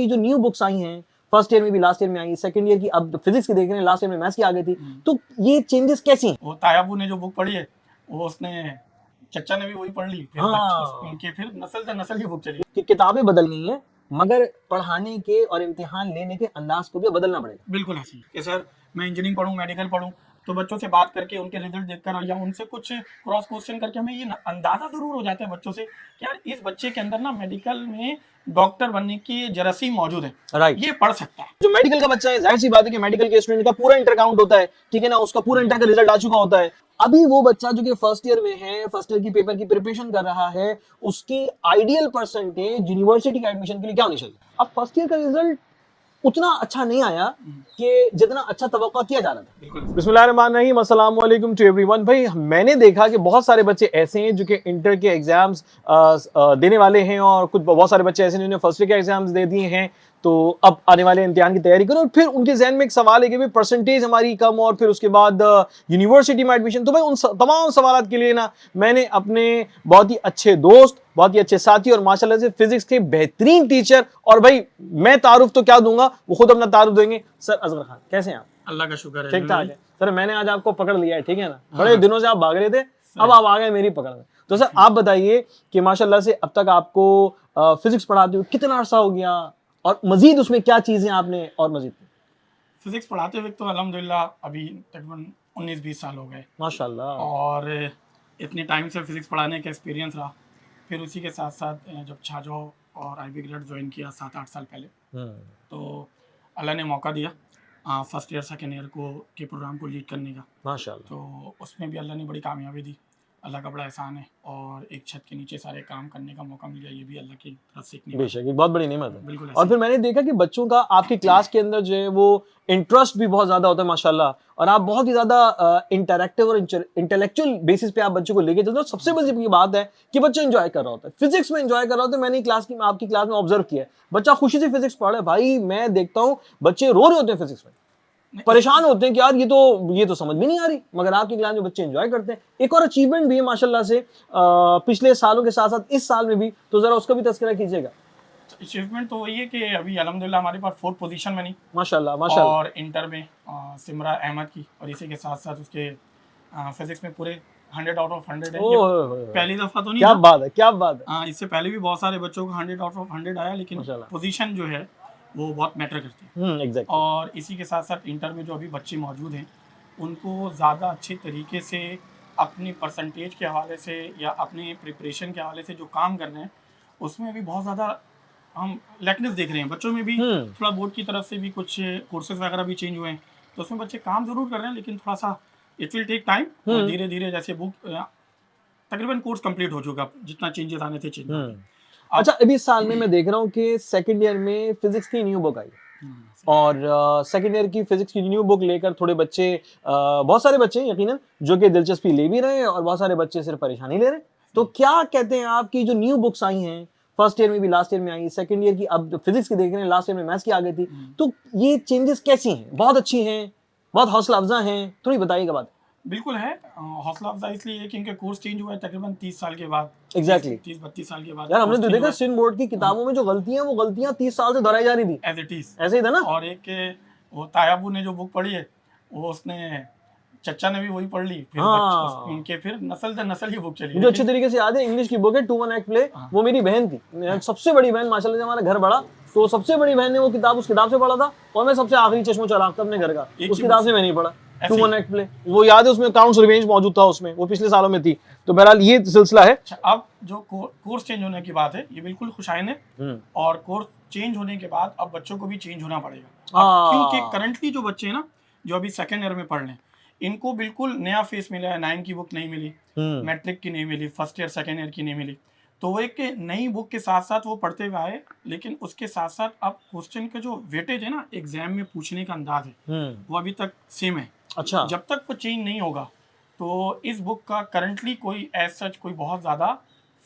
कि जो new books I हैं, फर्स्ट ईयर में भी, लास्ट ईयर में आई, सेकंड ईयर की अब फिजिक्स की देख रहे हैं, लास्ट ईयर में मैथ्स की आ गई थी, तो ये चेंजेस कैसी हैं? वो तायाबू ने जो बुक पढ़ी है, वो उसने चचा ने भी वही पढ़ ली, फिर बच्चे हाँ, उनके फिर नस्ल दर नस्ल की बुक चली। कि किताबें बदल गई हैं, मगर पढ़ाने के और इम्तिहान लेने के अंदाज को भी बदलना पड़ेगा। बिल्कुल ऐसी कि सर मैं इंजीनियरिंग पढ़ूँ, मेडिकल पढ़ूँ, तो बच्चों से बात करके उनके रिजल्ट देखकर या उनसे कुछ क्रॉस क्वेश्चन करके हमें ये अंदाजा जरूर हो जाता है बच्चों से कि यार इस बच्चे के अंदर ना मेडिकल में डॉक्टर बनने की जरासीम मौजूद है, राइट। ये पढ़ सकता है। जो मेडिकल का बच्चा है, जाहिर सी बात है कि मेडिकल के स्टूडेंट का पूरा इंटर काउंट होता है, ठीक है ना, उसका पूरा इंटर का रिजल्ट आ चुका होता है। अभी वो बच्चा जो कि फर्स्ट ईयर में है, फर्स्ट ईयर की पेपर की प्रिपरेशन कर रहा है, उसकी आइडियल परसेंटेज यूनिवर्सिटी के एडमिशन के लिए क्या होनी चाहिए? अब फर्स्ट ईयर का रिजल्ट उतना अच्छा नहीं आया कि जितना अच्छा तवक्का किया जा रहा था। बिस्मिल्लाहिर्रहमानिर्रहीम, अस्सलाम वालेकुम टू एवरीवन। भाई, मैंने देखा कि बहुत सारे बच्चे ऐसे हैं जो कि इंटर के एग्जाम्स देने वाले हैं, और कुछ बहुत सारे बच्चे ऐसे हैं जिन्होंने फर्स्ट ईयर के एग्जाम्स दे दिए हैं, तो अब आने वाले इम्तिहान की तैयारी करो, और फिर उनके जहन में एक सवाल है कि भाई परसेंटेज हमारी कम, और फिर उसके बाद यूनिवर्सिटी में एडमिशन। तो भाई उन तमाम सवाल के लिए ना मैंने अपने बहुत ही अच्छे दोस्त, बहुत ही अच्छे साथी और माशाल्लाह से फिजिक्स के बेहतरीन टीचर, और भाई मैं तारुफ तो क्या दूंगा, वो खुद अपना तारुफ देंगे। सर अजहर खान, कैसे हैं आप? अल्लाह का शुक्र है। ठीक ठाक है सर। मैंने आज आपको पकड़ लिया है, ठीक है ना, बड़े दिनों से आप भाग रहे थे, अब आप आ गए मेरी पकड़ में। तो सर आप बताइए कि माशाल्लाह से अब तक आपको फिजिक्स पढ़ाते हुए कितना अरसा हो गया, और मजीद उसमें क्या चीजें आपने और मजीद? फिजिक्स पढ़ाते हुए तो अल्हम्दुलिल्लाह अभी तकरीबन 19-20 साल हो गए, माशाल्लाह। और इतने टाइम से फिजिक्स पढ़ाने का एक्सपीरियंस रहा। फिर उसी के साथ साथ जब छाजो और आईबी ग्रेड ज्वाइन किया 7-8 साल पहले, तो अल्लाह ने मौका दिया फर्स्ट ईयर सेकेंड ईयर को के प्रोग्राम को लीड करने का। माशाल्लाह। तो उसमें भी अल्लाह ने बड़ी कामयाबी दी, अल्लाह का बड़ा एहसान है, और एक छत के नीचे सारे काम करने का मौका मिल गया, ये भी अल्लाह की तरफ से एक नेमत है। बेशक, एक बहुत बड़ी नेमत है। बिल्कुल और ऐसे फिर ही। मैंने देखा कि बच्चों का आपकी क्लास के अंदर जो है वो इंटरेस्ट भी बहुत ज्यादा होता है माशाल्लाह, और आप बहुत ही ज्यादा इंटरैक्टिव और इंटेलेक्चुअल बेसिस पे आप बच्चों को लेके चलते हो। सबसे बड़ी बात है कि बच्चा एंजॉय कर रहा होता है, फिजिक्स में एंजॉय कर रहा होता है। मैंने आपकी क्लास में ऑब्जर्व किया है, बच्चा खुशी से फिजिक्स पढ़ रहा है। भाई मैं देखता हूँ बच्चे रो रहे होते हैं फिजिक्स में, परेशान होते हैं कि यार ये तो समझ में नहीं आ रही, मगर आपकी क्लास में बच्चे एंजॉय करते हैं। एक और अचीवमेंट भी है माशाल्लाह से पिछले सालों के साथ साथ इस साल में भी, तो जरा उसका भी तज़किरा कीजिएगा। अचीवमेंट तो वही है कि अभी अल्हम्दुलिल्लाह हमारे पास 4th पोजीशन बनी, माशाल्लाह माशाल्लाह। और इंटर में सिमरा अहमद की, और इसी के साथ साथ उसके फिजिक्स में पूरे 100 आउट ऑफ 100 है। ये पहली दफ़ा तो नहीं क्या था, बात है, क्या बात है। इससे पहले भी बहुत सारे बच्चों को 100 आउट ऑफ 100 आया, लेकिन माशाल्लाह। पोजीशन जो है वो बहुत मैटर करती है। एग्जैक्टली। और इसी के साथ साथ इंटर में जो अभी बच्चे मौजूद हैं, उनको ज़्यादा अच्छे तरीके से अपनी परसेंटेज के हवाले से या अपने प्रिपरेशन के हवाले से जो काम कर रहे हैं, उसमें अभी बहुत ज़्यादा हम लैकनेस देख रहे हैं बच्चों में भी। थोड़ा बोर्ड की तरफ से भी कुछ कोर्सेज वगैरह भी चेंज हुए हैं, तो उसमें बच्चे काम ज़रूर कर रहे हैं, लेकिन थोड़ा सा इट विल टेक टाइम। धीरे धीरे जैसे बुक तकरीबन कोर्स कंप्लीट हो चुका, जितना चेंजेस आने थे चेंज। अच्छा, अभी इस साल में मैं देख रहा हूँ कि सेकंड ईयर में फिजिक्स की न्यू बुक आई, और सेकंड ईयर की फिजिक्स की न्यू बुक लेकर थोड़े बच्चे, बहुत सारे बच्चे यकीनन जो कि दिलचस्पी ले भी रहे हैं, और बहुत सारे बच्चे सिर्फ परेशानी ले रहे हैं। तो क्या कहते हैं आपकी जो न्यू बुक्स आई हैं, फर्स्ट ईयर में भी, लास्ट ईयर में आई, सेकंड ईयर की अब फिजिक्स की देख रहे हैं, लास्ट ईयर में मैथ्स की आ गई थी, तो ये चेंजेस कैसी हैं? बहुत अच्छी हैं, बहुत हौसला अफजा हैं? थोड़ी बताइएगा बात। बिल्कुल है, हौसला अफजा इसलिए है क्योंकि कोर्स चेंज हुआ है तकरीबन 30 साल के बाद। एग्जैक्टली। 30-32 साल के बाद यार हमने कोर्स तो चेंज देखा हुआ है, सिंध बोर्ड की किताबों में जो गलतियां, वो गलतियां 30 साल से दोहराई जा रही थी, एज इट इज ऐसे ही था ना। और एक वो तायाबू ने जो बुक पढ़ी है, वो उसने चचा ने भी वही पढ़ ली, फिर हाँ, उनके फिर नस्ल दर नस्ल की बुक चली। मुझे अच्छे तरीके से याद है, इंग्लिश की बुक है 2 1 प्ले, वो मेरी बहन थी, सबसे बड़ी बहन माशाल्लाह से, हमारा घर बड़ा, तो सबसे बड़ी बहन ने वो किताब उस किताब से पढ़ा था, और मैं सबसे आखिरी चश्मो चराग था अपने घर का, उस किताब से मैं नहीं पढ़ा। 2 1 प्ले वो याद है, उसमें काउंट्स रिवेंज मौजूद था उसमें, वो पिछले सालों में थी। तो बहरहाल ये सिलसिला है। अच्छा, अब जो कोर्स चेंज होने की बात है, ये बिल्कुल खुशाइन है, और कोर्स चेंज होने के बाद अब बच्चों को भी चेंज होना पड़ेगा, क्योंकि करंटली जो बच्चे हैं ना, जो अभी सेकेंड ईयर में पढ़ रहे हैं, इनको बिल्कुल नया फेस मिला है। 9 की बुक नहीं मिली, मैट्रिक की नहीं मिली, फर्स्ट ईयर सेकेंड ईयर की नहीं मिली, तो वो एक नई बुक के साथ साथ वो पढ़ते हुए आए, लेकिन उसके साथ साथ अब क्वेश्चन का जो वेटेज है ना, एग्जाम में पूछने का अंदाज है, वो अभी तक सेम है। अच्छा, जब तक वो चेंज नहीं होगा, तो इस बुक का करंटली कोई एज सच कोई बहुत ज़्यादा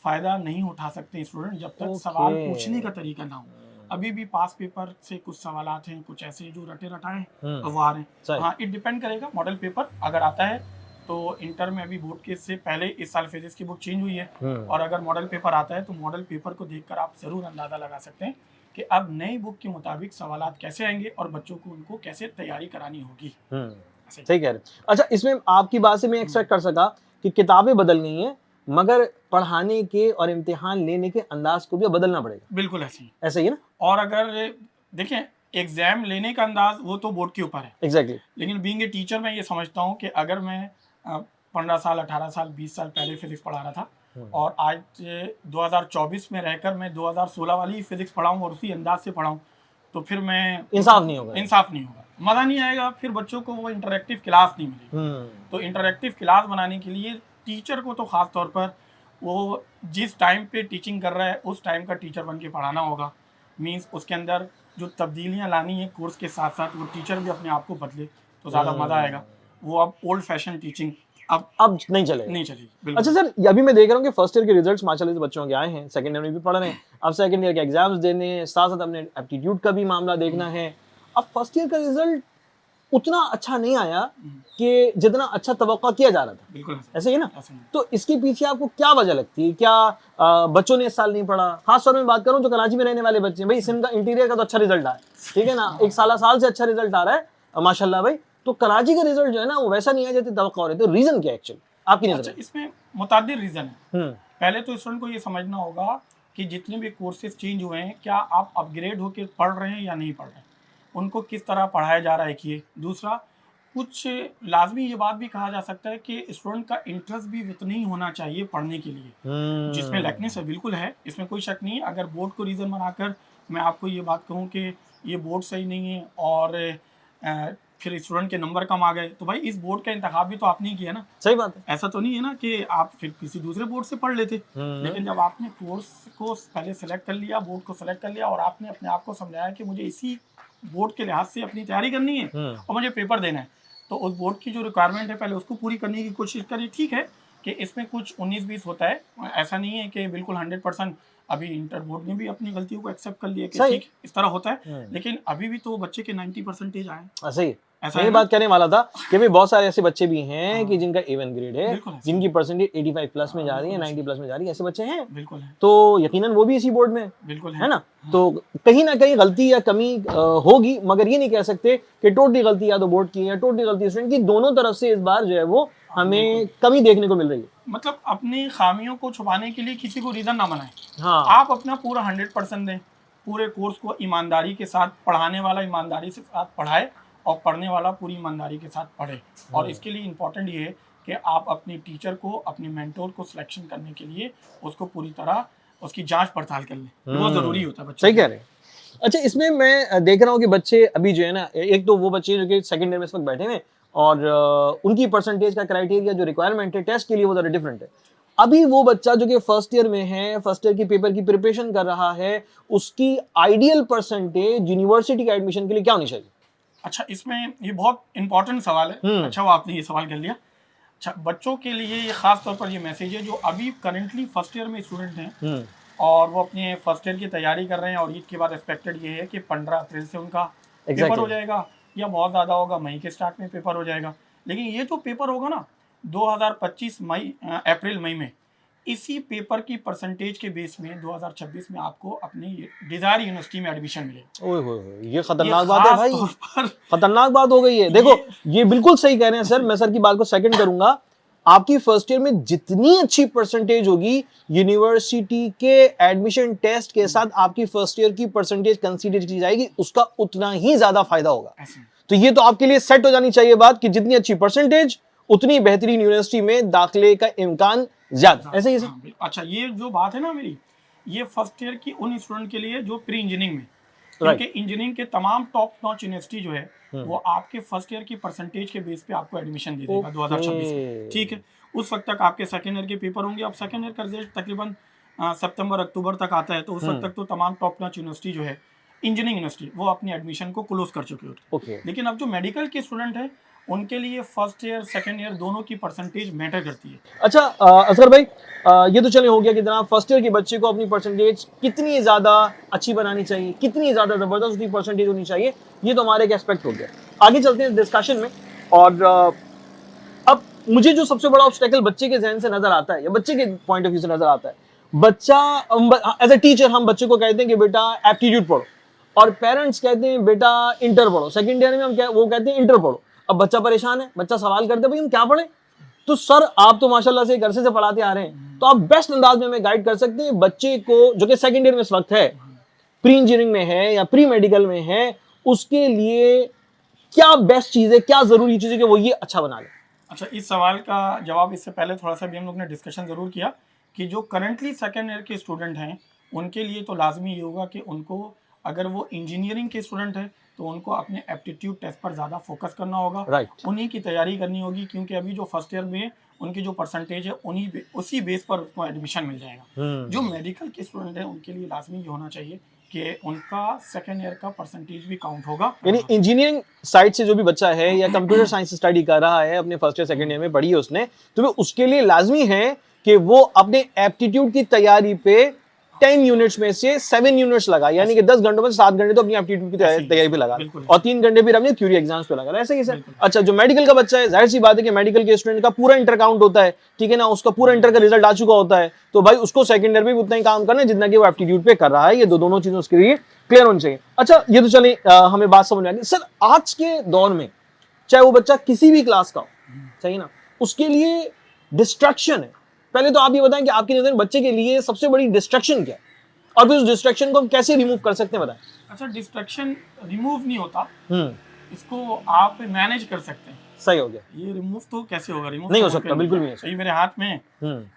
फ़ायदा नहीं उठा सकते स्टूडेंट, जब तक सवाल पूछने का तरीका ना हो। अभी भी पास पेपर से कुछ सवालात हैं, कुछ ऐसे जो रटे रटाए वो आ रहे हैं। हाँ, इट डिपेंड करेगा। मॉडल पेपर अगर आता है तो इंटर में अभी बोर्ड के से पहले इस साल फिजिक्स की बुक चेंज हुई है, और अगर मॉडल पेपर आता है तो मॉडल पेपर को देखकर आप ज़रूर अंदाज़ा लगा सकते हैं कि अब नई बुक के मुताबिक सवालात कैसे आएंगे और बच्चों को उनको कैसे तैयारी करानी होगी। ऐसे ही। सही कह रहे हैं। अच्छा, इसमें आपकी बात से मैं एक्सपेक्ट कर सका कि किताबें बदल गई हैं, मगर पढ़ाने के और इम्तिहान लेने के अंदाज को भी अब बदलना पड़ेगा। बिल्कुल ऐसे ही। ऐसा ही है ना? और अगर देखें, एग्जाम लेने का अंदाज वो तो बोर्ड के ऊपर है, एग्जैक्टली। लेकिन बीइंग ए टीचर मैं ये समझता हूँ कि अगर मैं 15 साल, 18 साल, 20 साल पहले फिजिक्स पढ़ा रहा था और आज 2024 में रहकर मैं 2016 वाली फिजिक्स पढ़ाऊँ और उसी अंदाज से पढ़ाऊँ, तो फिर मैं इंसाफ नहीं होगा। इंसाफ नहीं होगा, मज़ा नहीं आएगा, फिर बच्चों को वो इंटरेक्टिव क्लास नहीं मिलेगी। तो इंटरेक्टिव क्लास बनाने के लिए टीचर को तो ख़ास तौर पर वो जिस टाइम पे टीचिंग कर रहा है उस टाइम का टीचर बन के पढ़ाना होगा। मीन्स उसके अंदर जो तब्दीलियाँ लानी है कोर्स के साथ साथ, वो टीचर भी अपने आप को बदले तो ज़्यादा मज़ा आएगा। वो अब ओल्ड फैशन टीचिंग अब नहीं चलेगा। नहीं चलेगी। बिल्कुल। अच्छा सर, अभी मैं देख रहा हूँ कि फर्स्ट ईयर के रिजल्ट्स माशाल्लाह से बच्चों के आए हैं, सेकंड ईयर में भी पढ़ रहे हैं, अब सेकंड ईयर के एग्जाम्स देने हैं, साथ साथ अपने एप्टीट्यूड का भी मामला देखना है। अब फर्स्ट ईयर का रिजल्ट उतना अच्छा नहीं आया कि जितना अच्छा तवक्का किया जा रहा था। बिल्कुल ऐसे ही ना? ऐसे ही। तो इसके पीछे आपको क्या वजह लगती है? क्या बच्चों ने इस साल नहीं पढ़ा? खास तौर में बात करूं जो कराची में रहने वाले बच्चे हैं, भाई सिम का इंटीरियर का तो अच्छा रिजल्ट आया, ठीक है ना, एक साल से अच्छा रिजल्ट आ रहा है माशाल्लाह भाई, तो कराची का रिजल्ट जो है ना वो वैसा नहीं आया जैसे तवक्का हो रही। तो रीजन क्या एक्चुअली आपकी नजर अच्छा, में? इसमें मुतादिद रीज़न है। हम्म। पहले तो स्टूडेंट को ये समझना होगा कि जितने भी कोर्सेज चेंज हुए हैं, क्या आप अपग्रेड होकर पढ़ रहे हैं या नहीं पढ़ रहे हैं, उनको किस तरह पढ़ाया जा रहा है। कि दूसरा, कुछ लाजमी ये बात भी कहा जा सकता है कि स्टूडेंट का इंटरेस्ट भी उतना ही होना चाहिए पढ़ने के लिए, जिसमें लैकनेस है बिल्कुल है, इसमें कोई शक नहीं है। अगर बोर्ड को रीज़न बनाकर मैं आपको ये बात कहूँ कि ये बोर्ड सही नहीं है और फिर स्टूडेंट के नंबर कम आ गए, तो भाई इस बोर्ड का इंतखाब भी तो आपने ही किया ना। सही बात है। ऐसा तो नहीं है ना कि आप फिर किसी दूसरे बोर्ड से पढ़ लेते। लेकिन जब आपने कोर्स को पहले सेलेक्ट कर लिया, बोर्ड को सेलेक्ट कर लिया और आपने अपने आप को समझाया कि मुझे इसी बोर्ड के लिहाज से अपनी तैयारी करनी है और मुझे पेपर देना है, तो उस बोर्ड की जो रिक्वायरमेंट है पहले उसको पूरी करने की कोशिश करिए। ठीक है कि इसमें कुछ 19-20 होता है, ऐसा नहीं है कि बिल्कुल 100%। अभी इंटर बोर्ड ने भी अपनी गलतियों को एक्सेप्ट कर लिया कि ठीक है इस तरह होता है, लेकिन अभी भी तो बच्चे के 90% आए। सही, ऐसा मैं बात करने वाला था कि भाई बहुत सारे ऐसे बच्चे भी हैं कि जिनका A1 ग्रेड है, बिल्कुल है। जिनकी परसेंटेज 85 प्लस में जा रही है, 90 प्लस में जा रही है, ऐसे बच्चे हैं। बिल्कुल है। तो यकीनन वो भी इसी बोर्ड में बिल्कुल है ना? तो कहीं ना कहीं गलती या कमी होगी, मगर ये नहीं कह सकते कि टोटली गलती या तो बोर्ड की है या टोटली गलती स्टूडेंट की। दोनों तरफ से इस बार जो है वो हमें कमी देखने को मिल रही है। मतलब अपनी खामियों को छुपाने के लिए किसी को रीज़न ना बनाएं। हाँ। आप अपना पूरा 100% दें, पूरे कोर्स को ईमानदारी के साथ, पढ़ाने वाला ईमानदारी से साथ पढ़ाए और पढ़ने वाला पूरी ईमानदारी के साथ पढ़े। और इसके लिए इम्पोर्टेंट ये है कि आप अपने टीचर को, अपने मेंटोर को सिलेक्शन करने के लिए उसको पूरी तरह उसकी जांच पड़ताल कर लें, बहुत ज़रूरी होता है बच्चे। सही कह रहे हैं। अच्छा, इसमें मैं देख रहा हूँ कि बच्चे अभी जो है ना, एक तो वो बच्चे जो कि सेकंड ईयर में इस वक्त बैठे हैं और उनकी परसेंटेज का क्राइटेरिया जो रिक्वायरमेंट है टेस्ट के लिए वो ज़रा डिफरेंट है। अभी वो बच्चा जो कि फर्स्ट ईयर में है, फर्स्ट ईयर की पेपर की प्रिपरेशन कर रहा है, उसकी आइडियल परसेंटेज यूनिवर्सिटी के एडमिशन के लिए क्या होनी चाहिए? अच्छा, इसमें ये बहुत इंपॉर्टेंट सवाल है। अच्छा, वो आपने ये सवाल कर लिया। अच्छा, बच्चों के लिए ये खास तौर पर ये मैसेज है जो अभी करेंटली फर्स्ट ईयर में स्टूडेंट हैं और वो अपने फर्स्ट ईयर की तैयारी कर रहे हैं और ईद के बाद एक्सपेक्टेड ये है कि 15 अप्रैल से उनका पेपर हो जाएगा या बहुत ज़्यादा होगा मई के स्टार्ट में पेपर हो जाएगा। लेकिन ये जो पेपर होगा ना 2025 अप्रैल मई में, इसी पेपर की परसेंटेज के बेस में 2026 में आपको अपनी डिजायर यूनिवर्सिटी में एडमिशन मिलेगा। ओए होए, ये खतरनाक बात है भाई, खास तौर पर खतरनाक बात हो गई है। देखो ये बिल्कुल सही कह रहे हैं सर, मैं सर की बात को सेकंड करूंगा। आपकी फर्स्ट ईयर में जितनी अच्छी परसेंटेज होगी, यूनिवर्सिटी के एडमिशन टेस्ट के साथ आपकी फर्स्ट ईयर की परसेंटेज कंसीडर की जाएगी, उसका उतना ही ज्यादा फायदा होगा। तो ये तो आपके लिए सेट हो जानी चाहिए बात कि जितनी अच्छी परसेंटेज उतनी बेहतरीन यूनिवर्सिटी में दाखिले का इम्कान ज्यादा। ऐसे ही सर? अच्छा, ये जो बात है ना मेरी, ये फर्स्ट ईयर की उन स्टूडेंट के लिए जो प्री इंजीनियरिंग में, क्योंकि इंजीनियरिंग के तमाम टॉप नॉच यूनिवर्सिटी जो है वो आपके फर्स्ट ईयर की परसेंटेज के बेस पे आपको एडमिशन दे देगा 2026 में। ठीक है, उस वक्त तक आपके सेकेंड ईयर के पेपर होंगे। अब सेकेंड ईयर का रिजल्ट तकरीबन सितंबर अक्टूबर तक आता है, तो उस वक्त तक तो तमाम टॉप नॉच यूनिवर्सिटी जो है इंजीनियरिंग यूनिवर्सिटी वो अपनी एडमिशन को क्लोज कर चुके होते हैं। लेकिन अब जो मेडिकल के स्टूडेंट हैं उनके लिए फर्स्ट ईयर सेकंड ईयर दोनों की परसेंटेज मैटर करती है। अच्छा असगर भाई, ये तो चले हो गया कि जनाब फर्स्ट ईयर के बच्चे को अपनी परसेंटेज कितनी ज़्यादा अच्छी बनानी चाहिए, कितनी ज़्यादा ज़बरदस्त उसकी परसेंटेज होनी चाहिए, ये तो हमारे एक एस्पेक्ट हो गया। आगे चलते हैं डिस्कशन में। और अब मुझे जो सबसे बड़ा ऑब्स्टेकल बच्चे के जहन से नज़र आता है या बच्चे के पॉइंट ऑफ व्यू से नज़र आता है बच्चा एज ए टीचर हम बच्चे को कहते हैं कि बेटा एप्टीट्यूड पढ़ो, और पेरेंट्स कहते हैं बेटा इंटर पढ़ो। सेकंड ईयर में हम क्या वो कहते हैं इंटर पढ़ो। अब बच्चा परेशान है, बच्चा सवाल करते हैं भाई हम क्या पढ़ें? तो सर आप तो माशाल्लाह से घर से पढ़ाते आ रहे हैं, तो आप बेस्ट अंदाज में हमें गाइड कर सकते हैं बच्चे को जो कि सेकंड ईयर में इस वक्त है, प्री इंजीनियरिंग में है या प्री मेडिकल में है, उसके लिए क्या बेस्ट चीज है, क्या जरूरी चीज है कि वो ये अच्छा बना ले? अच्छा, इस सवाल का जवाब इससे पहले थोड़ा सा भी हम लोग ने डिस्कशन ज़रूर किया कि जो करंटली सेकेंड ईयर के स्टूडेंट हैं उनके लिए तो लाजमी ये होगा कि उनको, अगर वो इंजीनियरिंग के स्टूडेंट हैं तो उनको अपने एप्टीट्यूड टेस्ट पर ज़्यादा फोकस करना होगा, राइट। उन्हीं की तैयारी करनी होगी, क्योंकि अभी जो फर्स्ट ईयर में उनकी जो परसेंटेज है उसी बेस पर उसको एडमिशन मिल जाएगा। जो मेडिकल के स्टूडेंट हैं उनके लिए लाजमी ये होना चाहिए कि उनका सेकेंड ईयर का परसेंटेज भी काउंट होगा। यानी इंजीनियरिंग साइड से जो भी बच्चा है या कंप्यूटर साइंस स्टडी कर रहा है, अपने फर्स्ट ईयर सेकंड ईयर में पढ़ी है उसने, तो वो उसके लिए लाजमी है कि वो अपने एप्टीट्यूड की तैयारी पे 10 यूनिट्स में से 7 यूनिट्स लगा, यानी कि 10 घंटों में 7 घंटे तो अपनी एप्टीट्यूड की तैयारी पे लगा, और 3 घंटे फिर अपने थ्योरी एग्जाम्स पे लगा। ऐसे ही सर। अच्छा, जो मेडिकल का बच्चा है, जाहिर सी बात है कि मेडिकल के स्टूडेंट का पूरा इंटर काउंट होता है, ठीक है ना, उसका पूरा इंटर का रिजल्ट आ चुका होता है, तो भाई उसको सेकंड ईयर में भी उतना ही काम करना है जितना कि वो एप्टीट्यूड पे कर रहा है। ये दोनों चीजें उसके लिए क्लियर होनी चाहिए। अच्छा, ये तो चले हमें बात समझ में आ गई। सर आज के दौर में चाहे वो बच्चा किसी भी क्लास का हो, सही ना, उसके लिए डिस्ट्रैक्शन है। पहले तो आप ये बताएं कि आपकी नजर में बच्चे के लिए सबसे बड़ी डिस्ट्रैक्शन क्या है, और फिर उस डिस्ट्रैक्शन को हम कैसे रिमूव कर सकते हैं, बताएं। अच्छा, डिस्ट्रैक्शन रिमूव नहीं होता, इसको आप मैनेज कर सकते हैं। सही हो गया। ये रिमूव तो कैसे होगा? रिमूव नहीं तो हो सकता, बिल्कुल भी नहीं। सही, मेरे हाथ में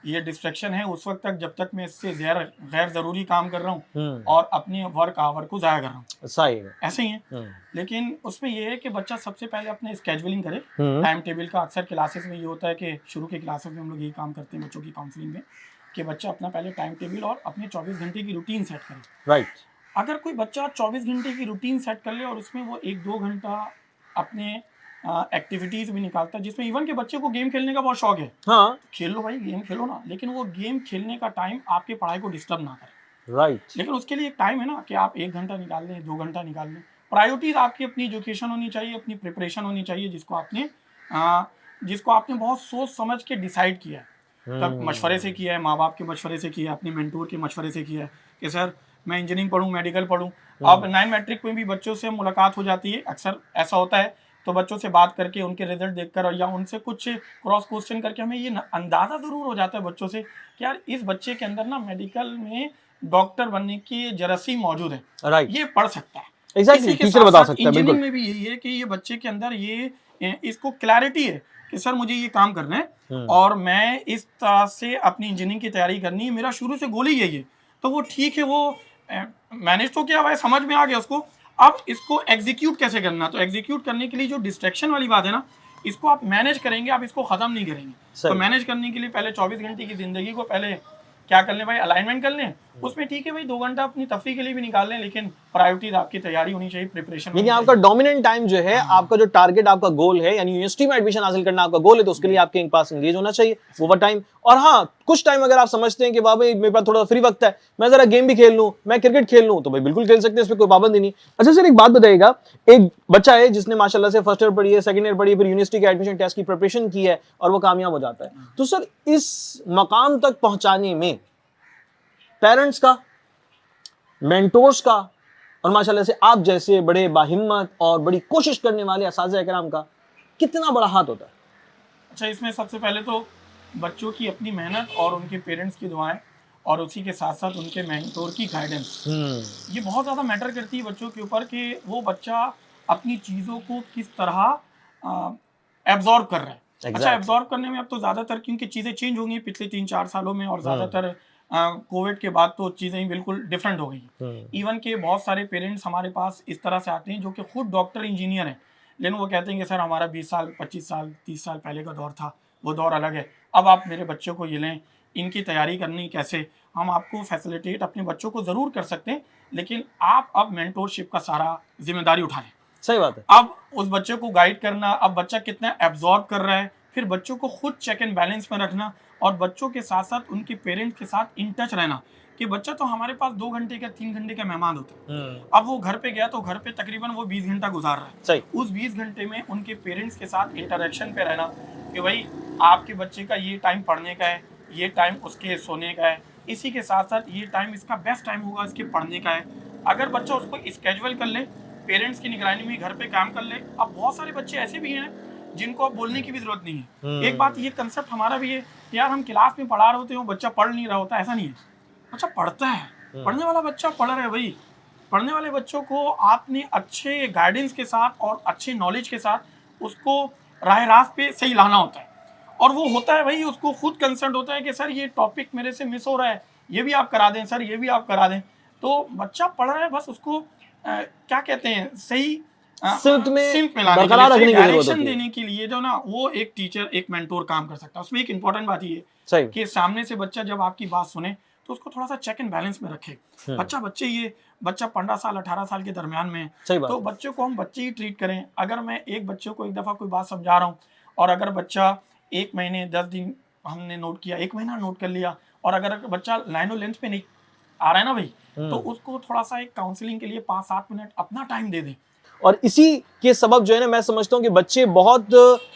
ये डिस्ट्रैक्शन है उस वक्त तक जब तक मैं इससे गैर जरूरी काम कर रहा हूँ और अपने वर्क आवर को जाया कर रहा हूँ। सही है। ऐसे ही है। लेकिन उसमें ये है कि बच्चा सबसे पहले अपने स्केड्यूलिंग करे, टाइम टेबल का। अक्सर क्लासेस में ये होता है कि शुरू के क्लासेस में हम लोग यही काम करते हैं बच्चों की काउंसलिंग में, कि बच्चा अपना पहले टाइम टेबल और अपने 24 घंटे की रूटीन सेट करे। राइट। अगर कोई बच्चा 24 घंटे की रूटीन सेट कर ले और उसमें वो 1-2 घंटा अपने एक्टिविटीज भी निकालता है, जिसमें इवन के बच्चे को गेम खेलने का बहुत शौक है, हाँ, खेल लो भाई, गेम खेलो ना, लेकिन वो गेम खेलने का टाइम आपकी पढ़ाई को डिस्टर्ब ना करे। राइट। लेकिन उसके लिए एक टाइम है ना कि आप 1 घंटा निकाल लें, 2 घंटा निकाल लें। प्रायोरिटीज आपकी अपनी एजुकेशन होनी चाहिए, अपनी प्रिपरेशन होनी चाहिए, जिसको आपने बहुत सोच समझ के डिसाइड किया है, तब मशवरे से किया है, माँ बाप के मशवरे से किया है, अपने मेंटोर के मशवरे से किया है कि सर मैं इंजीनियरिंग पढ़ूँ, मेडिकल पढ़ूँ। अब 9 मैट्रिक में भी बच्चों से मुलाकात हो जाती है, अक्सर ऐसा होता है, तो बच्चों से बात करके उनके रिजल्ट देखकर या उनसे कुछ क्रॉस क्वेश्चन करके हमें ये अंदाज़ा ज़रूर हो जाता है बच्चों से कि यार इस बच्चे के अंदर ना मेडिकल में डॉक्टर बनने की जरासी मौजूद है, राइट, ये पढ़ सकता है। एग्जैक्टली, टीचर बता सकता है। इंजीनियरिंग में भी यही है कि ये बच्चे के अंदर ये इसको क्लैरिटी है कि सर मुझे ये काम करना है और मैं इस तरह से अपनी इंजीनियरिंग की तैयारी करनी है, मेरा शुरू से गोल ही यही है। तो वो ठीक है, वो मैनेज तो किया हुआ है, समझ में आ गया उसको। अब इसको एग्जीक्यूट कैसे करना, तो एग्जीक्यूट करने के लिए जो डिस्ट्रैक्शन वाली बात है ना, इसको आप मैनेज करेंगे, आप इसको खत्म नहीं करेंगे। तो मैनेज करने के लिए पहले 24 घंटे की जिंदगी को पहले क्या कर लें भाई, अलाइनमेंट कर लें। उसमें ठीक है भाई 2 घंटा अपनी तफरीह के लिए भी निकाल लें, लेकिन प्रायोरिटीज आपकी तैयारी होनी चाहिए, प्रिपरेशन। यानी आपका डोमिनेंट टाइम जो है, आपका जो टारगेट, आपका गोल है, यानी यूनिवर्सिटी में एडमिशन हासिल करना आपका गोल है, तो उसके लिए आपके पास एंगेज होना चाहिए ओवर टाइम। और हाँ, कुछ टाइम अगर आप समझते हैं कि बाबा मेरे पास थोड़ा फ्री वक्त है, मैं जरा गेम भी खेल लूं, मैं क्रिकेट खेल लूं, तो भाई बिल्कुल खेल सकते हैं, इसमें कोई पाबंदी नहीं। अच्छा सर, एक बात बताइएगा, एक बच्चा है जिसने माशाल्लाह से फर्स्ट ईयर पढ़ी है, सेकंड ईयर पढ़ी है, फिर यूनिवर्सिटी के एडमिशन टेस्ट की प्रिपरेशन की है और वो कामयाब हो जाता है, तो सर इस मकाम तक पहुंचाने में पेरेंट्स का, मेंटोर्स का और माशाल्लाह से आप जैसे बड़े बाहिम्मत और बड़ी कोशिश करने वाले असातिज़ा इकराम का कितना बड़ा हाथ होता है? अच्छा, इसमें सबसे पहले तो बच्चों की अपनी मेहनत और उनके पेरेंट्स की दुआएं और उसी के साथ साथ उनके मेंटोर की गाइडेंस, ये बहुत ज़्यादा मैटर करती है बच्चों के ऊपर कि वो बच्चा अपनी चीज़ों को किस तरह एब्जॉर्ब कर रहा है। अच्छा, एब्जॉर्ब करने में अब तो ज़्यादातर क्योंकि चीज़ें चेंज हो गई पिछले 3-4 सालों में, और ज़्यादातर कोविड के बाद तो चीज़ें बिल्कुल डिफरेंट हो गई। इवन के बहुत सारे पेरेंट्स हमारे पास इस तरह से आते हैं जो कि खुद डॉक्टर इंजीनियर हैं, लेकिन वो कहते हैं कि सर हमारा 20 साल 25 साल 30 साल पहले का दौर था, वो दौर अलग है, अब आप मेरे बच्चों को ये लें, इनकी तैयारी करनी कैसे। हम आपको फैसिलिटेट अपने बच्चों को ज़रूर कर सकते हैं, लेकिन आप अब मेंटोरशिप का सारा जिम्मेदारी उठा लें। सही बात है। अब उस बच्चे को गाइड करना, अब बच्चा कितना एब्जॉर्ब कर रहा है, फिर बच्चों को खुद चेक एंड बैलेंस में रखना और बच्चों के साथ साथ उनके पेरेंट्स के साथ इन टच रहना कि बच्चा तो हमारे पास 2 घंटे का 3 घंटे का मेहमान होता है। अब वो घर पे गया तो घर पे तकरीबन वो 20 घंटा गुजार रहा है। सही। उस 20 घंटे में उनके पेरेंट्स के साथ इंटरेक्शन पे रहना कि भाई आपके बच्चे का ये टाइम पढ़ने का है, ये टाइम उसके सोने का है, इसी के साथ साथ ये टाइम इसका बेस्ट टाइम होगा इसके पढ़ने का है। अगर बच्चा उसको स्केजुअल कर ले, पेरेंट्स की निगरानी में घर पे काम कर ले। अब बहुत सारे बच्चे ऐसे भी हैं जिनको अब बोलने की भी जरूरत नहीं है। एक बात ये कंसेप्ट हमारा भी है, यार हम क्लास में पढ़ा रहे होते हैं, बच्चा पढ़ नहीं रहा होता, ऐसा नहीं है, बच्चा पढ़ता है, पढ़ने वाला बच्चा पढ़ रहा है भाई। पढ़ने वाले बच्चों को आपने अच्छे गाइडेंस के साथ और अच्छे नॉलेज के साथ उसको राह रास्त पे सही लाना होता है। और वो होता है भाई, उसको खुद कंसर्न होता है कि सर ये टॉपिक मेरे से मिस हो रहा है, ये भी आप करा दें सर, ये भी आप करा दें। तो बच्चा पढ़ रहा है, बस उसको क्या कहते हैं, सही सिल्क में लाने के बरकरार लिए, रखने सही की जरूरत डायरेक्शन होती है। देने के लिए जो ना, वो एक टीचर, एक मेंटोर काम कर सकता है। उसमें एक इंपॉर्टेंट बात ये सही है कि सामने से बच्चा जब आपकी बात सुने तो उसको थोड़ा सा चेक एंड बैलेंस में रखे। बच्चा 15 साल 18 साल के दरमियान में है, सही बात तो है। बच्चों को हम बच्चे ही ट्रीट करें। अगर मैं एक बच्चे को एक दफ़ा कोई बात समझा रहा हूँ और अगर बच्चा 1 महीने 10 दिन हमने नोट किया, 1 महीना नोट कर लिया, और अगर बच्चा लाइनो लेंथ पे नहीं आ रहा है ना भाई, तो उसको थोड़ा सा एक काउंसलिंग के लिए 5-7 मिनट अपना टाइम दे दें। और इसी के सबब जो है ना, मैं समझता हूं कि बच्चे बहुत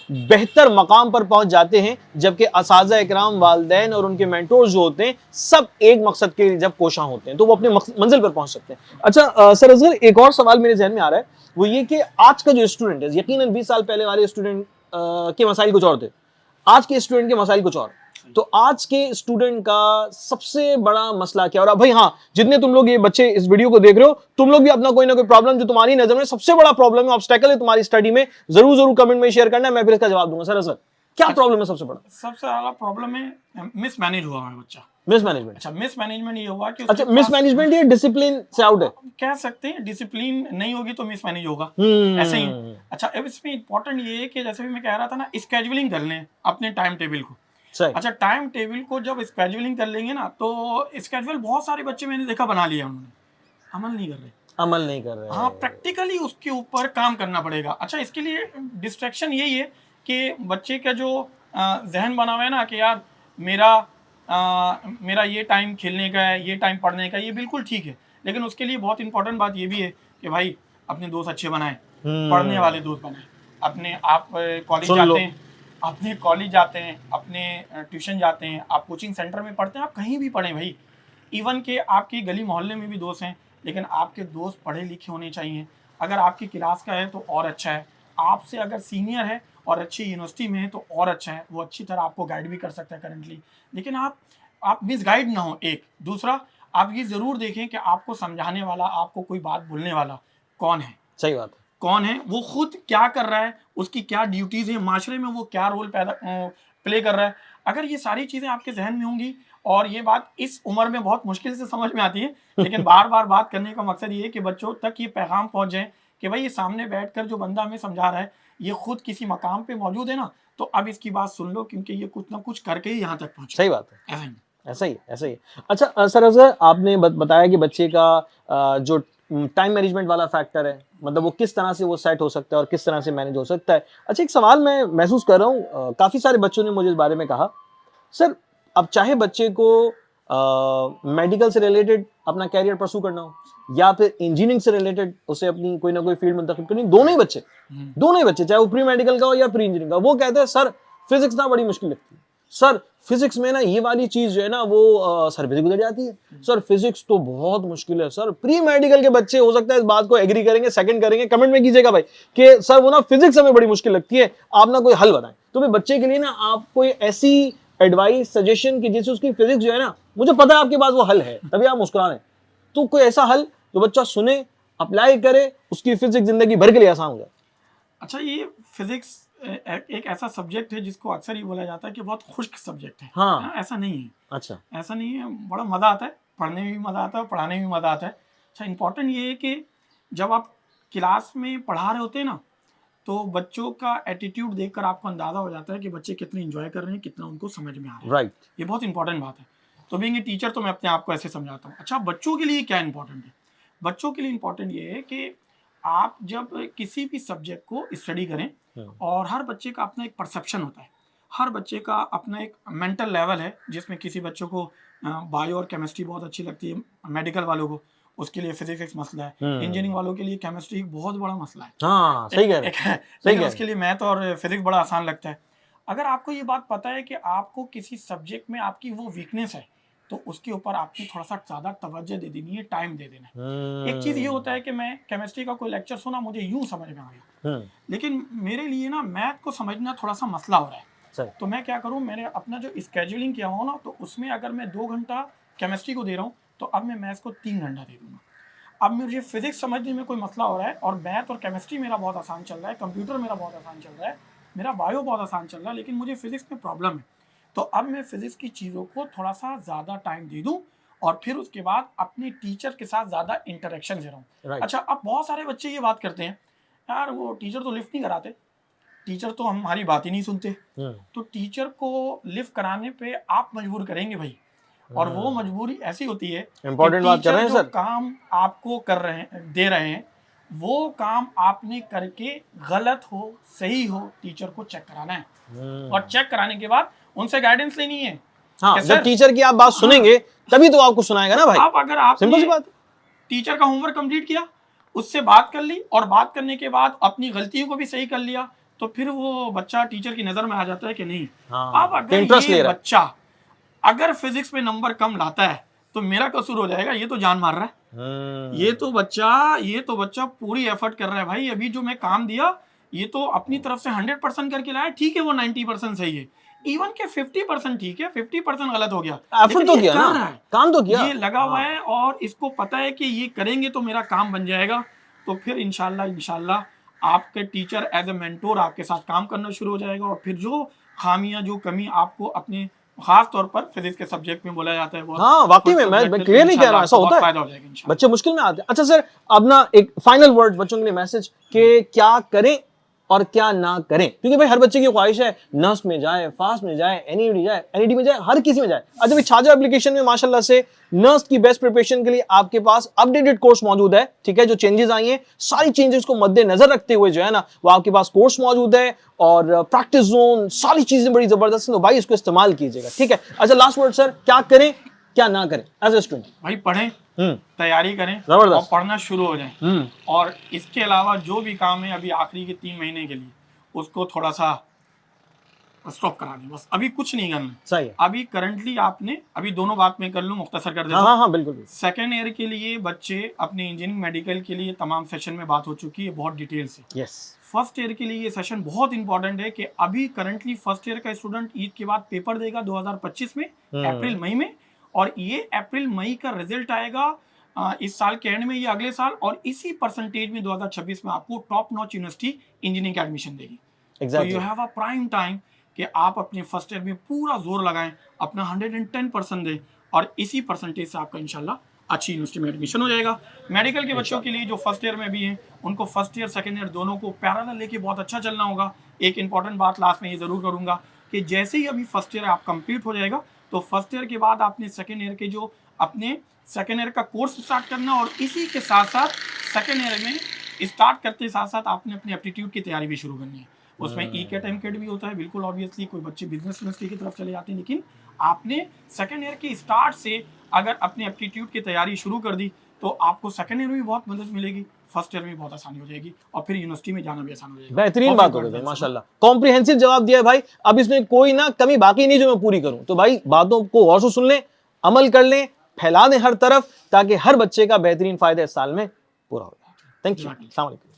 बेहतर मकाम पर पहुंच जाते हैं, जबकि असातिज़ा इकराम, वालिदैन और उनके मेंटोर्स जो होते हैं, सब एक मकसद के जब कोशां होते हैं तो वो अपने मंजिल पर पहुंच सकते हैं। अच्छा सर असगर, एक और सवाल मेरे जहन में आ रहा है, वो ये कि आज का जो स्टूडेंट है, यकीनन 20 साल पहले वाले स्टूडेंट के मसाइल कुछ और थे, आज के स्टूडेंट के मसाइल कुछ और। तो आज के स्टूडेंट का सबसे बड़ा मसला क्या हो रहा है? भाई हाँ, जितने तुम लोग ये बच्चे इस वीडियो को देख रहे हो, तुम लोग भी अपना कोई ना कोई प्रॉब्लम जो तुम्हारी नजर में सबसे बड़ा प्रॉब्लम है, ऑब्स्टेकल है तुम्हारी स्टडी में, जरूर जरूर कमेंट में शेयर करना है, मैं फिर इसका जवाब दूंगा। सर असगर, क्या प्रॉब्लम है सबसे बड़ा? सबसे ज्यादा प्रॉब्लम है मिसमैनेज हुआ है बच्चा। मिसमैनेजमेंट। अच्छा, मिसमैनेजमेंट ये हुआ कि अच्छा, मिसमैनेजमेंट ये डिसिप्लिन से आउट है? कह सकते हैं, डिसिप्लिन नहीं होगी तो मिसमैनेज होगा, ऐसे ही। अच्छा, अब इसमें इंपॉर्टेंट ये है कि जैसे भी मैं कह रहा था ना, स्केजुअलिंग कर लें अपने टाइम टेबल को। सही। अच्छा, टाइम टेबल को जब स्केजुअलिंग कर लेंगे ना, तो स्केजुअल बहुत सारे बच्चे मैंने देखा बना लिया, उन्होंने अमल नहीं कर रहे। अमल नहीं कर रहे। हाँ, प्रैक्टिकली उसके ऊपर काम करना पड़ेगा। अच्छा, इसके लिए डिस्ट्रैक्शन यही है कि बच्चे का जो जहन बना हुआ है ना कि यार मेरा ये टाइम खेलने का है, ये टाइम पढ़ने का, ये बिल्कुल ठीक है, लेकिन उसके लिए बहुत इंपॉर्टेंट बात ये भी है कि भाई अपने दोस्त अच्छे बनाएं, पढ़ने वाले दोस्त बनाएं। अपने आप कॉलेज जाते हैं, अपने कॉलेज जाते हैं, अपने ट्यूशन जाते हैं, आप कोचिंग सेंटर में पढ़ते हैं, आप कहीं भी पढ़ें भाई, इवन के आपकी गली मोहल्ले में भी दोस्त हैं, लेकिन आपके दोस्त पढ़े लिखे होने चाहिए। अगर आपकी क्लास का है तो और अच्छा है, आपसे अगर सीनियर है और अच्छी यूनिवर्सिटी में है तो और अच्छा है, वो अच्छी तरह आपको गाइड भी कर सकता है करेंटली। लेकिन आप मिसगाइड ना हो। एक दूसरा, आप ये ज़रूर देखें कि आपको समझाने वाला, आपको कोई बात बोलने वाला कौन है। सही बात है। कौन है, वो खुद क्या कर रहा है, उसकी क्या ड्यूटीज़ हैं माशरे में, वो क्या रोल प्ले कर रहा है। अगर ये सारी चीज़ें आपके जहन में होंगी, और ये बात इस उम्र में बहुत मुश्किल से समझ में आती है, लेकिन बार बार बात करने का मकसद ये है कि बच्चों तक ये पैगाम पहुंच जाए कि भाई ये सामने बैठकर जो बंदा हमें समझा रहा है, ये खुद किसी मकाम पे मौजूद है ना, तो अब इसकी बात सुन लो, क्योंकि ये कुछ ना कुछ करके ही यहाँ तक पहुंचे। सही बात है। ऐसा ही ऐसा ही ऐसा ही। अच्छा सर असगर, आपने बताया कि बच्चे का जो टाइम मैनेजमेंट वाला फैक्टर है, मतलब वो किस तरह से वो सेट हो सकता है और किस तरह से मैनेज हो सकता है। अच्छा, एक सवाल मैं महसूस कर रहा हूँ, काफी सारे बच्चों ने मुझे इस बारे में कहा, सर अब चाहे बच्चे को मेडिकल से रिलेटेड अपना कैरियर परसू करना हो, या फिर इंजीनियरिंग से रिलेटेड उसे अपनी कोई ना कोई फील्ड मुंतखब करनी, दोनों ही बच्चे चाहे वो प्री मेडिकल का हो या प्री इंजीनियरिंग का, वो कहते हैं सर फिजिक्स ना बड़ी मुश्किल लगती है, सर फिजिक्स में ना ये वाली चीज जो है ना वो सर भी गुजर जाती है, सर फिजिक्स तो बहुत मुश्किल है। सर प्री मेडिकल के बच्चे हो सकता है इस बात को एग्री करेंगे, सेकंड करेंगे, कमेंट में कीजिएगा भाई कि सर वो ना फिजिक्स हमें बड़ी मुश्किल लगती है, आप ना कोई हल बताएं। तो भाई बच्चे के लिए ना आप कोई ऐसी एडवाइस, सजेशन की जिससे उसकी फिजिक्स जो है ना, मुझे पता है आपके पास वो हल है तभी आप मुस्कुरा रहे हैं, तो कोई ऐसा हल जो बच्चा सुने, अप्लाई करे, उसकी फिजिक्स जिंदगी भर के लिए आसान हो जाए। अच्छा, ये फिजिक्स एक ऐसा सब्जेक्ट है जिसको अक्सर ये बोला जाता है कि बहुत खुश्क सब्जेक्ट है। हाँ। ऐसा नहीं है। अच्छा। ऐसा नहीं है, बड़ा मज़ा आता है, पढ़ने में भी मज़ा आता है, पढ़ाने में भी मज़ा आता है। अच्छा, इंपॉर्टेंट ये है कि जब आप क्लास में पढ़ा रहे होते हैं ना, तो बच्चों का एटीट्यूड देखकर आपको अंदाज़ा हो जाता है कि बच्चे कितने इंजॉय कर रहे हैं, कितना उनको समझ में आ रहा है। राइट। ये बहुत इंपॉर्टेंट बात है। तो बीइंग ए टीचर तो मैं अपने आप को ऐसे समझाता हूँ। अच्छा, बच्चों के लिए क्या इंपॉर्टेंट है? बच्चों के लिए इंपॉर्टेंट ये है कि आप जब किसी भी सब्जेक्ट को स्टडी करें, और हर बच्चे का अपना एक परसेप्शन होता है, हर बच्चे का अपना एक मेंटल लेवल है, जिसमें किसी बच्चों को बायो और केमिस्ट्री बहुत अच्छी लगती है, मेडिकल वालों को उसके लिए फिजिक्स एक मसला है, इंजीनियरिंग वालों के लिए केमिस्ट्री एक बहुत बड़ा मसला है। हाँ, सही कह रहे हैं। लेकिन उसके लिए मैथ और फिजिक्स बड़ा आसान लगता है। अगर आपको ये बात पता है कि आपको किसी सब्जेक्ट में आपकी वो वीकनेस है, तो उसके ऊपर आपको थोड़ा सा ज़्यादा तवज्जो दे देनी है, टाइम दे देना है। एक चीज़ ये होता है कि मैं केमिस्ट्री का कोई लेक्चर सुना, मुझे यूं समझ में आ गया, लेकिन मेरे लिए ना मैथ को समझना थोड़ा सा मसला हो रहा है। तो मैं क्या करूं, मैंने अपना जो स्केड्यूलिंग किया हुआ ना, तो उसमें अगर मैं 2 घंटा केमिस्ट्री को दे रहा हूं, तो अब मैं मैथ्स को 3 घंटा दे दूंगा। अब मुझे फिजिक्स समझने में कोई मसला हो रहा है, और मैथ और केमिस्ट्री मेरा बहुत आसान चल रहा है, कंप्यूटर मेरा बहुत आसान चल रहा है, मेरा बायो बहुत आसान चल रहा है, लेकिन मुझे फिजिक्स में प्रॉब्लम है। तो अब मैं फिजिक्स की चीज़ों को थोड़ा सा ज़्यादा टाइम दे दूं, और फिर उसके बाद अपने टीचर के साथ ज़्यादा इंटरेक्शन दे रहा हूँ। अच्छा, अब बहुत सारे बच्चे ये बात करते हैं, यार वो टीचर तो लिफ्ट नहीं कराते, टीचर तो हमारी बात ही नहीं सुनते। तो टीचर को लिफ्ट कराने पे आप मजबूर करेंगे भाई, और वो मजबूरी ऐसी होती है, इंपॉर्टेंट बात कर रहे हैं जो सर। काम आपको कर रहे हैं, दे रहे हैं, वो काम आपने करके गलत हो सही हो, टीचर को चेक कराना है, और चेक कराने के बाद उनसे गाइडेंस लेनी है। हाँ, जब टीचर की आप बात सुनेंगे तभी तो आपको सुनाएगा ना भाई। अब अगर आप सिंपल सी बात, टीचर का होमवर्क कंप्लीट किया, उससे बात कर ली, और बात करने के बाद अपनी गलतियों को भी सही कर लिया, तो फिर वो बच्चा टीचर की नजर में आ जाता है कि नहीं। हाँ, अब अगर ये बच्चा अगर फिजिक्स में नंबर कम लाता है, तो मेरा कसूर हो जाएगा, ये तो जान मार रहा है, ये तो बच्चा पूरी एफर्ट कर रहा है भाई। अभी जो मैं काम दिया, ये तो अपनी तरफ से 100% करके लाया, ठीक है वो 90% सही है, इवन के 50% ठीक है, 50% गलत हो गया, एफर्ट तो किया ना, काम तो किया, ये लगा हुआ है, और इसको पता है कि ये करेंगे तो मेरा काम बन जाएगा। तो फिर इंशाल्लाह आपके टीचर एज ए मेंटोर आपके साथ काम करना शुरू हो जाएगा, और फिर जो खामियां, जो कमी आपको अपने खास तौर पर फिजिक्स के सब्जेक्ट में बोला जाता है, बहुत हाँ वाकई में मैं क्लियर नहीं कह रहा, ऐसा होता है, बच्चे मुश्किल में आते हैं। अच्छा सर, अब ना एक फाइनल वर्ड बच्चों के लिए मैसेज कि क्या करें और क्या ना करें, क्योंकि भाई हर बच्चे की ख्वाहिश है नर्स में जाए, फास्ट में जाए, एनईडी में जाए, हर किसी में जाए। अच्छा भाई, छाजा एप्लीकेशन में माशाल्लाह से नर्स की बेस्ट प्रिपरेशन के लिए आपके पास अपडेटेड कोर्स मौजूद है, ठीक है, जो चेंजेस आई हैं, सारी चेंजेस को मद्देनजर रखते हुए जो है ना, वो आपके पास कोर्स मौजूद है, और प्रैक्टिस जोन, सारी चीजें बड़ी जबरदस्त हैं, तो भाई इसको इस्तेमाल कीजिएगा, ठीक है। अच्छा, लास्ट वर्ड सर, क्या करें क्या ना करें एज ए स्टूडेंट? भाई पढ़ें, तैयारी करें, और पढ़ना शुरू हो जाए, और इसके अलावा जो भी काम है अभी आखिरी के 3 महीने के लिए, उसको थोड़ा सा स्टॉप करा दें, बस अभी कुछ नहीं करना। सही है। अभी करंटली आपने, अभी दोनों बात मैं कर लूँ, मुख्तसर कर देता हूं। हाँ बिल्कुल। सेकेंड ईयर के लिए बच्चे अपने इंजीनियरिंग मेडिकल के लिए तमाम सेशन में बात हो चुकी है बहुत डिटेल से। यस। फर्स्ट ईयर के लिए ये सेशन बहुत इंपॉर्टेंट है, कि अभी करंटली फर्स्ट ईयर का स्टूडेंट ईद के बाद पेपर देगा 2025 में, अप्रैल मई में, और ये अप्रैल मई का रिजल्ट आएगा इस साल के एंड में, ये अगले साल, और इसी परसेंटेज में 2026 में आपको टॉप नॉच यूनिवर्सिटी इंजीनियरिंग का एडमिशन देगी। तो you have a prime time कि आप अपने फर्स्ट ईयर में पूरा जोर लगाएं, अपना 110% दें, और इसी परसेंटेज से आपका इंशाल्लाह अच्छी यूनिवर्सिटी में एडमिशन हो जाएगा। मेडिकल के बच्चों के लिए जो फर्स्ट ईयर में भी हैं, उनको फर्स्ट ईयर सेकेंड ईयर दोनों को पैरेलल लेके बहुत अच्छा चलना होगा। एक इंपॉर्टेंट बात लास्ट में ये ज़रूर करूँगा कि जैसे ही अभी फर्स्ट ईयर आप कंप्लीट हो जाएगा, तो फर्स्ट ईयर के बाद आपने सेकेंड ईयर के जो अपने सेकेंड ईयर का कोर्स स्टार्ट करना, और इसी के साथ साथ सेकेंड ईयर में स्टार्ट करते साथ साथ आपने अपनी एप्टीट्यूड की तैयारी भी शुरू करनी है। उसमें ई-कैट एम-कैट भी होता है, बिल्कुल ऑब्वियसली कोई बच्चे बिजनेस यूनिवर्सिटी की तरफ चले जाते हैं, लेकिन आपने सेकेंड ईयर के स्टार्ट से अगर अपने एप्टीट्यूड की तैयारी शुरू कर दी, तो आपको सेकेंड ईयर में भी बहुत मदद मिलेगी, फर्स्ट ईयर में भी बहुत आसानी हो जाएगी, और फिर यूनिवर्सिटी में जाना भी आसान हो जाएगा। बेहतरीन बात हो गई माशाल्लाह, कॉम्प्रिहेंसिव जवाब दिया है भाई। अब इसमें कोई ना कमी बाकी नहीं जो मैं पूरी करूं, तो भाई बातों को गौर से सुन लें, अमल कर लें, फैला दें हर तरफ, ताकि हर बच्चे का बेहतरीन फायदा इस साल में पूरा हो जाए। Thank you. अस्सलाम वालेकुम।